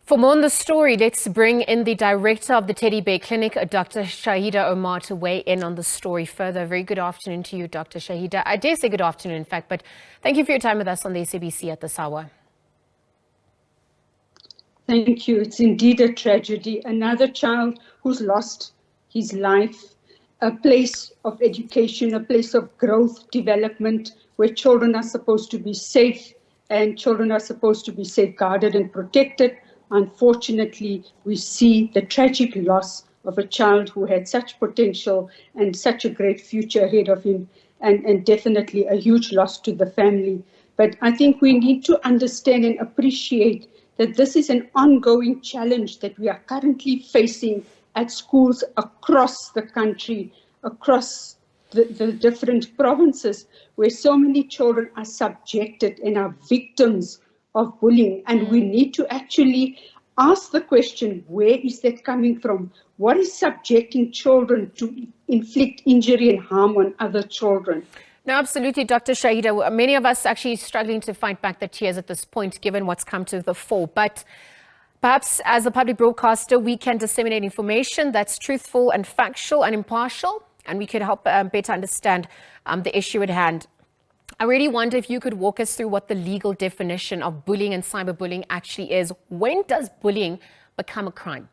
For more on the story, let's bring in the director of the Teddy Bear Clinic, Dr. Shaheda Omar, to weigh in on the story further. Very good afternoon to you, Dr. Shaheda. I dare say good afternoon, in fact, but thank you for your time with us on the SABC at this hour. Thank you. It's indeed a tragedy. Another child who's lost his life, a place of education, a place of growth, development, where children are supposed to be safe and children are supposed to be safeguarded and protected. Unfortunately, we see the tragic loss of a child who had such potential and such a great future ahead of him, and definitely a huge loss to the family. But I think we need to understand and appreciate that this is an ongoing challenge that we are currently facing at schools across the country, across the different provinces, where so many children are subjected and are victims of bullying. And we need to actually ask the question, where is that coming from? What is subjecting children to inflict injury and harm on other children? No, absolutely, Dr. Shaheda. Many of us actually struggling to fight back the tears at this point, given what's come to the fore. But perhaps as a public broadcaster, we can disseminate information that's truthful and factual and impartial, and we could help better understand the issue at hand. I really wonder if you could walk us through what the legal definition of bullying and cyberbullying actually is. When does bullying become a crime?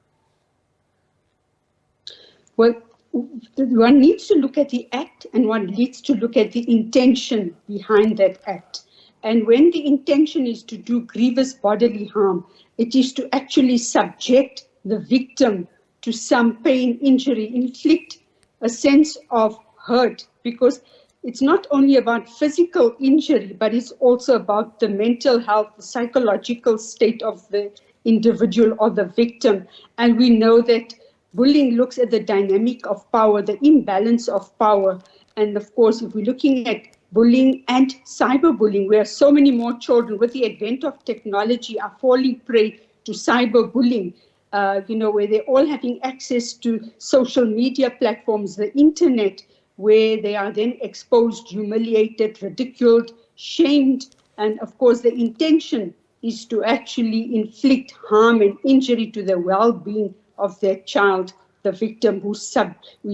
Well, one needs to look at the act and one needs to look at the intention behind that act. And when the intention is to do grievous bodily harm, it is to actually subject the victim to some pain, injury, inflict a sense of hurt, because it's not only about physical injury, but it's also about the mental health, the psychological state of the individual or the victim. And we know that bullying looks at the dynamic of power, the imbalance of power. And of course, if we're looking at bullying and cyberbullying, where so many more children with the advent of technology are falling prey to cyberbullying, where they're all having access to social media platforms, the internet, where they are then exposed, humiliated, ridiculed, shamed. And of course, the intention is to actually inflict harm and injury to the well-being of their child, the victim who's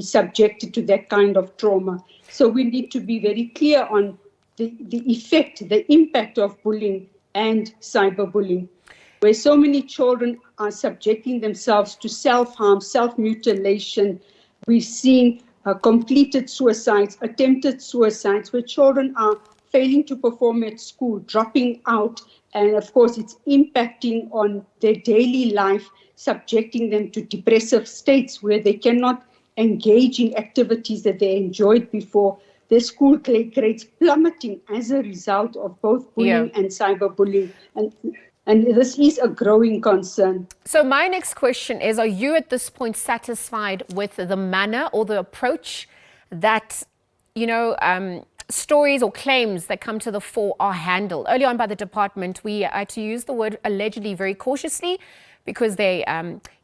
subjected to that kind of trauma. So we need to be very clear on the effect, the impact of bullying and cyberbullying, where so many children are subjecting themselves to self-harm, self-mutilation. We've seen completed suicides, attempted suicides, where children are failing to perform at school, dropping out, and of course it's impacting on their daily life, subjecting them to depressive states where they cannot engage in activities that they enjoyed before. Their school grades plummeting as a result of both bullying and cyberbullying. And this is a growing concern. So my next question is, are you at this point satisfied with the manner or the approach that, stories or claims that come to the fore are handled? Early on by the department, we had to use the word allegedly very cautiously because they,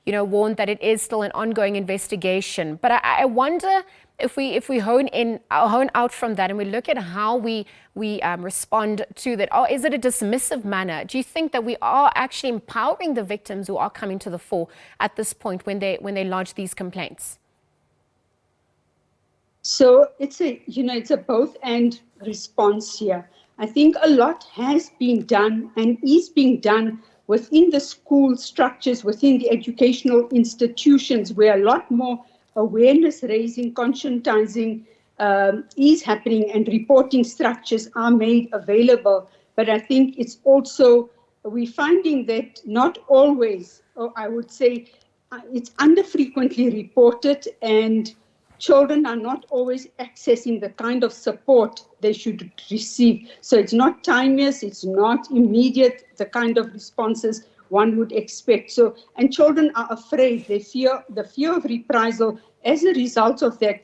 warned that it is still an ongoing investigation. But I wonder if we hone out from that and we look at how we respond to that. Or is it a dismissive manner? Do you think that we are actually empowering the victims who are coming to the fore at this point when they lodge these complaints? So it's a both and response here. I think a lot has been done and is being done within the school structures, within the educational institutions, where a lot more awareness raising, conscientizing is happening and reporting structures are made available. But I think it's also, we're finding that not always, or I would say it's under-frequently reported, and children are not always accessing the kind of support they should receive. So it's not timeless, it's not immediate, the kind of responses one would expect. So, and children are afraid, they fear the fear of reprisal as a result of that,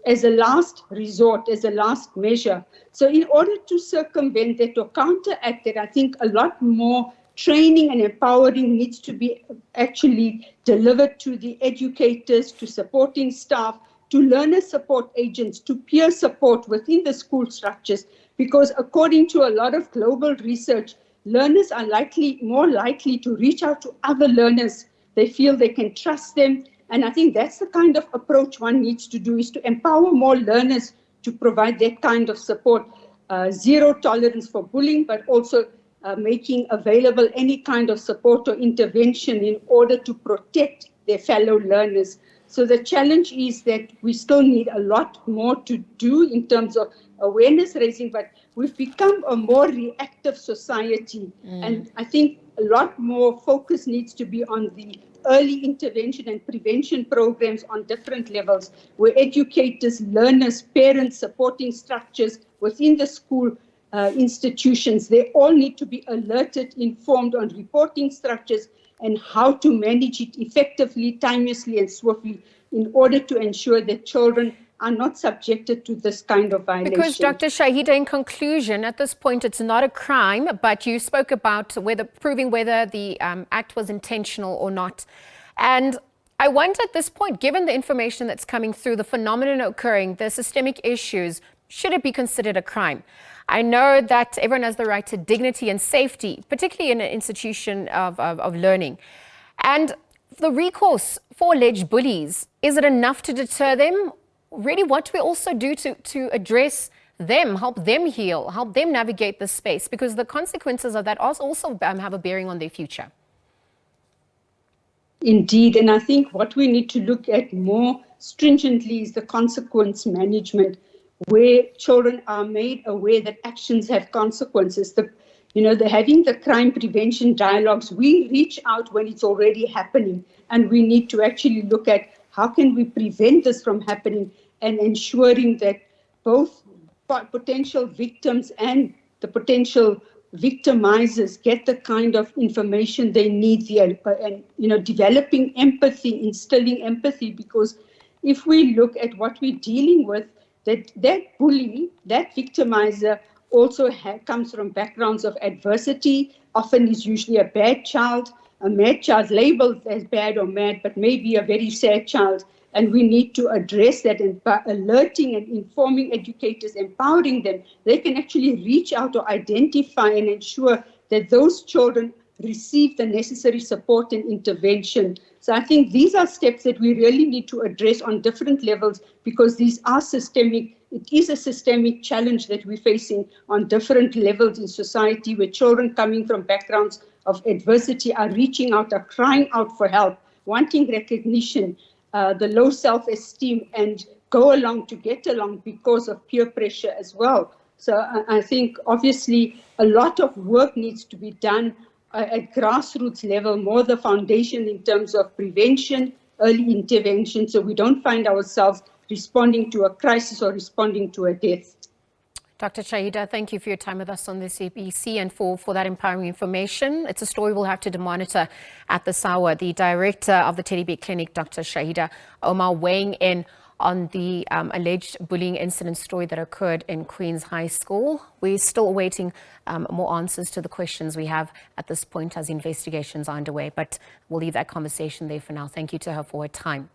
as a last resort, as a last measure. So in order to circumvent that or counteract it, I think a lot more training and empowering needs to be actually delivered to the educators, to supporting staff, to learner support agents, to peer support within the school structures. Because according to a lot of global research, learners are more likely to reach out to other learners. They feel they can trust them. And I think that's the kind of approach one needs to do, is to empower more learners to provide that kind of support. Zero tolerance for bullying, but also making available any kind of support or intervention in order to protect their fellow learners. So the challenge is that we still need a lot more to do in terms of awareness raising, but we've become a more reactive society. And I think a lot more focus needs to be on the early intervention and prevention programs on different levels, where educators, learners, parents, supporting structures within the school institutions, they all need to be alerted, informed on reporting structures and how to manage it effectively, timelessly, and swiftly in order to ensure that children are not subjected to this kind of violation. Because Dr. Shaheda, in conclusion, at this point, it's not a crime, but you spoke about proving whether the act was intentional or not. And I wonder at this point, given the information that's coming through, the phenomenon occurring, the systemic issues, should it be considered a crime? I know that everyone has the right to dignity and safety, particularly in an institution of learning. And the recourse for alleged bullies, is it enough to deter them? Really, what do we also do to address them, help them heal, help them navigate this space? Because the consequences of that also have a bearing on their future. Indeed, and I think what we need to look at more stringently is the consequence management, where children are made aware that actions have consequences. Having the crime prevention dialogues, we reach out when it's already happening, and we need to actually look at how can we prevent this from happening and ensuring that both potential victims and the potential victimizers get the kind of information they need here, and developing empathy, instilling empathy, because if we look at what we're dealing with, that bully, that victimizer also comes from backgrounds of adversity, often is usually a bad child, a mad child, labeled as bad or mad, but maybe a very sad child. And we need to address that, and by alerting and informing educators, empowering them, they can actually reach out to identify and ensure that those children receive the necessary support and intervention. So I think these are steps that we really need to address on different levels, because these are systemic. It is a systemic challenge that we're facing on different levels in society, where children coming from backgrounds of adversity are reaching out, are crying out for help, wanting recognition, the low self-esteem, and go along to get along because of peer pressure as well. So I think obviously a lot of work needs to be done at grassroots level, more the foundation in terms of prevention, early intervention, so we don't find ourselves responding to a crisis or responding to a death. Dr. Shaheda, thank you for your time with us on the SABC and for that empowering information. It's a story we'll have to monitor at this hour. The director of the Teddy Bear Clinic, Dr. Shaheda Omar, weighing in on the alleged bullying incident story that occurred in Queen's High School. We're still awaiting more answers to the questions we have at this point as investigations are underway, but we'll leave that conversation there for now. Thank you to her for her time.